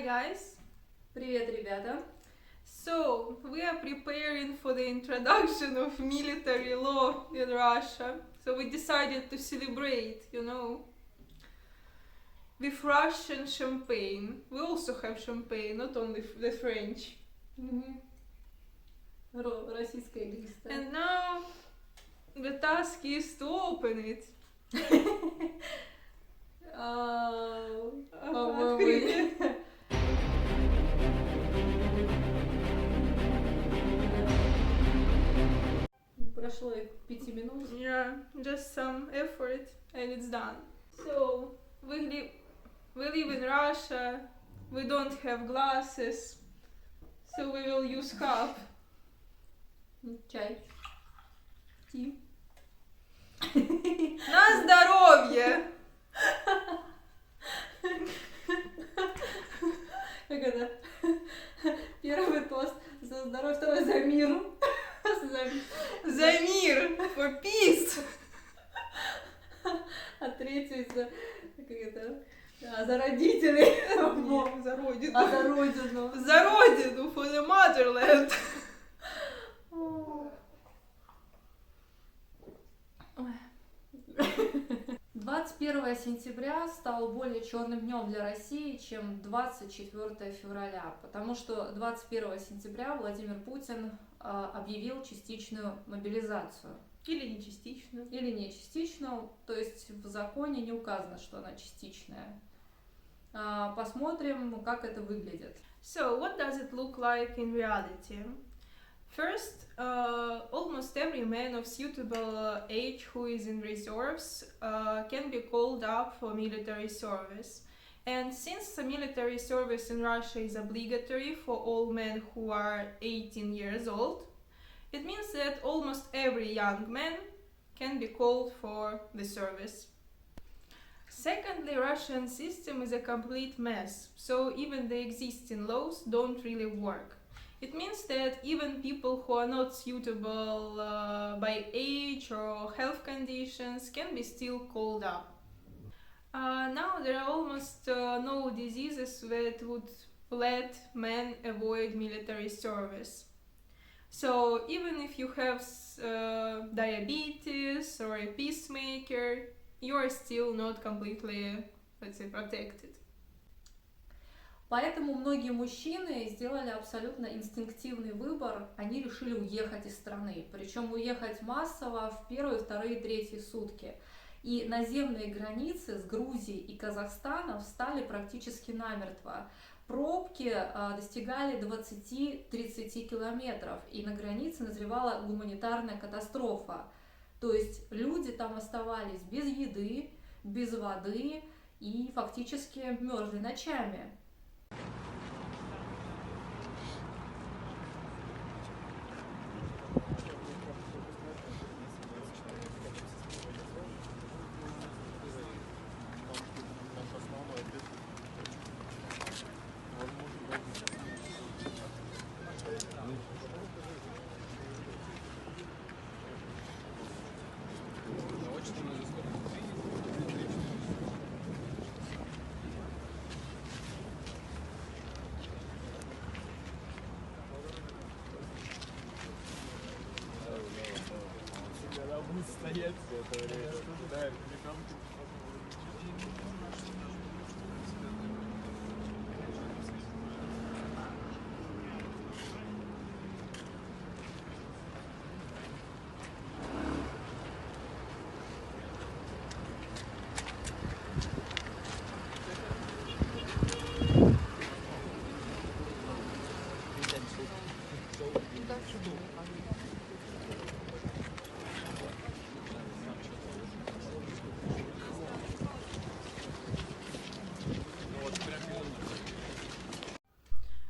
guys! Привет, ребята! So, we are preparing for the introduction of military law in Russia. So we decided to celebrate, with Russian champagne. We also have champagne, not only the French. Российская игристая. And now the task is to open it. Открытие. Прошло 5 минут. Yeah, just some effort and it's done. So, we live in Russia, we don't have glasses, so we will use cup. Чай. Ти. На здоровье! Как это? Первый тост за здоровье, второй за мир. За мир! For peace! А третий за... Как это? За родителей. За родину. А за родину. За родину! For the motherland! 21 сентября стал более черным днем для России, чем 24 февраля, потому что 21 сентября Владимир Путин объявил частичную мобилизацию. Или не частичную. Или не частичную, то есть в законе не указано, что она частичная. Посмотрим, как это выглядит. So, what does it look like in reality? First, almost every man of suitable age who is in reserves can be called up for military service. And since the military service in Russia is obligatory for all men who are 18 years old, it means that almost every young man can be called for the service. Secondly, Russian system is a complete mess, so even the existing laws don't really work. It means that even people who are not suitable by age or health conditions can be still called up. Now there are almost no diseases that would let men avoid military service. So even if you have diabetes or a pacemaker, you are still not completely, let's say, protected. Поэтому многие мужчины сделали абсолютно инстинктивный выбор, они решили уехать из страны, причем уехать массово в первые, вторые, третьи сутки. И наземные границы с Грузией и Казахстаном встали практически намертво. Пробки достигали 20-30 километров, и на границе назревала гуманитарная катастрофа. То есть люди там оставались без еды, без воды и фактически мерзли ночами. Стоять все это время. Да,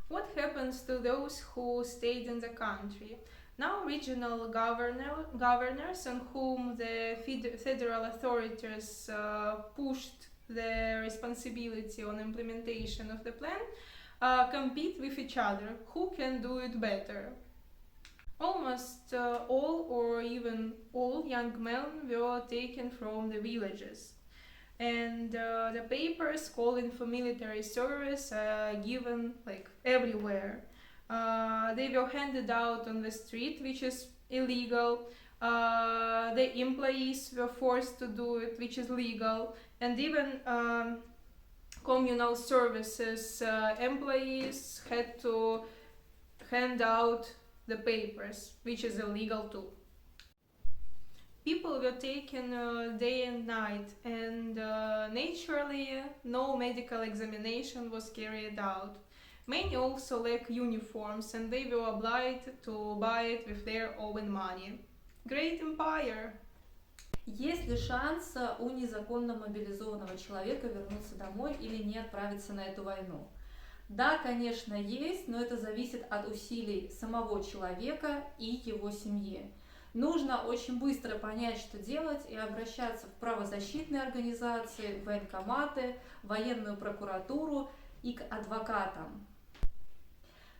What happens to those who stayed in the country? Now regional governors on whom the federal authorities pushed the responsibility on implementation of the plan compete with each other. Who can do it better? Almost all or even all young men were taken from the villages. and the papers calling for military service are given like everywhere. They were handed out on the street, which is illegal. The employees were forced to do it, which is legal, and even communal services employees had to hand out the papers, which is illegal too. People were taken day and night, and naturally, no medical examination was carried out. Many also lack uniforms, and they were obliged to buy it with their own money. Great empire! Есть ли шанс у незаконно мобилизованного человека вернуться домой или не отправиться на эту войну? Да, конечно, есть, но это зависит от усилий самого человека и его семьи. Нужно очень быстро понять, что делать, и обращаться в правозащитные организации, в военкоматы, военную прокуратуру и к адвокатам.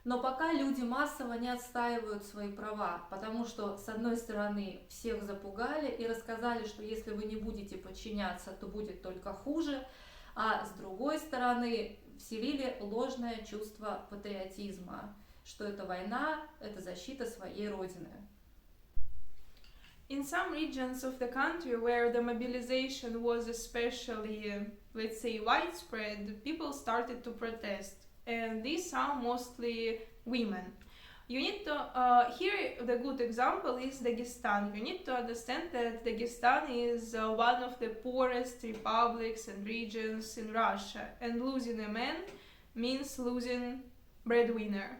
Но пока люди массово не отстаивают свои права, потому что, с одной стороны, всех запугали и рассказали, что если вы не будете подчиняться, то будет только хуже, а с другой стороны, вселили ложное чувство патриотизма, что это война, это защита своей родины. In some regions of the country where the mobilization was especially, let's say, widespread, people started to protest. And these are mostly women. You need to, here the good example is Dagestan. You need to understand that Dagestan is one of the poorest republics and regions in Russia, and losing a man means losing breadwinner.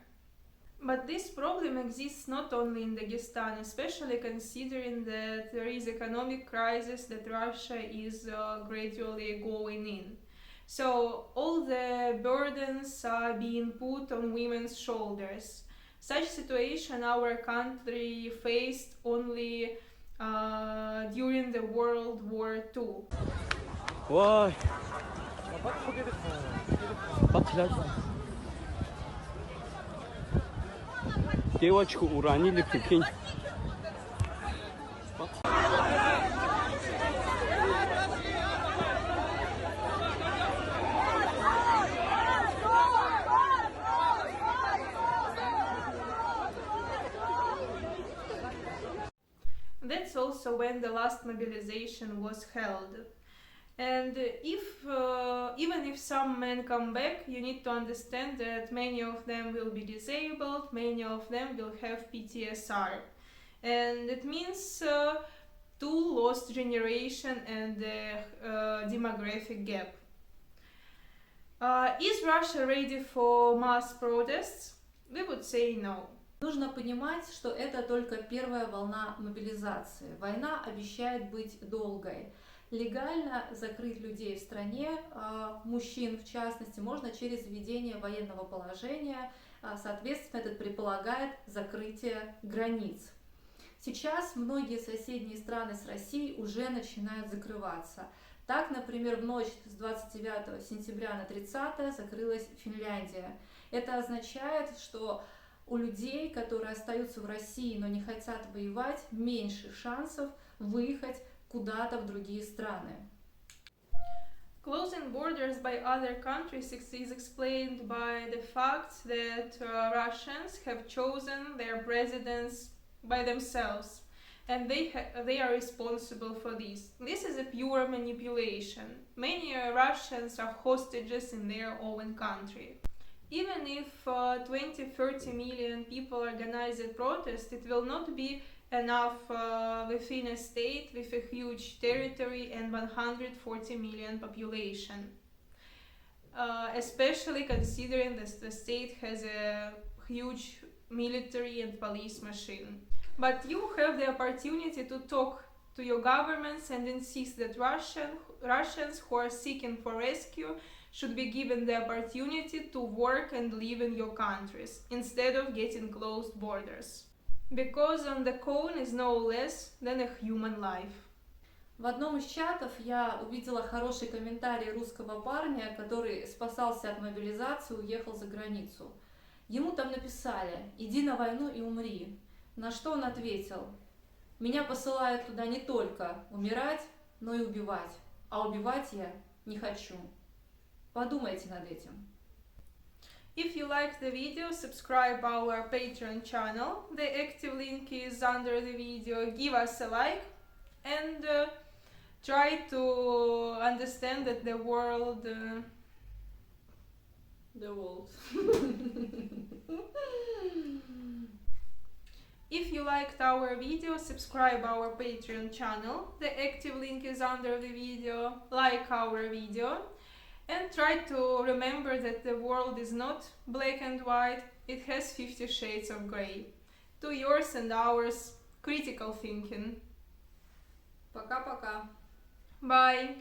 But this problem exists not only in Dagestan, especially considering that there is economic crisis that Russia is gradually going in. So all the burdens are being put on women's shoulders. Such situation our country faced only during the World War II. Why? Девочку уронили, прикинь. That's also when the last mobilization was held. And even if some men come back, you need to understand that many of them will be disabled, many of them will have PTSR. And it means two lost generation and the demographic gap. Is Russia ready for mass protests? We would say no. Нужно понимать, что это только первая волна мобилизации. Война обещает быть долгой. Легально закрыть людей в стране, мужчин в частности, можно через введение военного положения. Соответственно, это предполагает закрытие границ. Сейчас многие соседние страны с Россией уже начинают закрываться. Так, например, в ночь с 29 сентября на 30 закрылась Финляндия. Это означает, что у людей, которые остаются в России, но не хотят воевать, меньше шансов выехать куда-то в другие страны. Closing borders by other countries is explained by the fact that Russians have chosen their presidents by themselves, and they are responsible for this. This is a pure manipulation. Many Russians are hostages in their own country. Even if 20-30 million people organize a protest, it will not be enough within a state with a huge territory and 140 million population. Especially considering that the state has a huge military and police machine. But you have the opportunity to talk to your governments and insist that Russians who are seeking for rescue should be given the opportunity to work and live in your countries, instead of getting closed borders. Because on the cone is no less than a human life. В одном из чатов я увидела хороший комментарий русского парня, который спасался от мобилизации, уехал за границу. Ему там написали: «Иди на войну и умри». На что он ответил: «Меня посылают туда не только умирать, но и убивать». а убивать я не хочу. Подумайте над этим. If you liked the video, subscribe our Patreon channel. The active link is under the video. Give us a like and try to understand that the world. If you liked our video, subscribe our Patreon channel. The active link is under the video. Like our video. And try to remember that the world is not black and white, it has 50 shades of grey. To yours and ours, critical thinking. Пока-пока. Bye!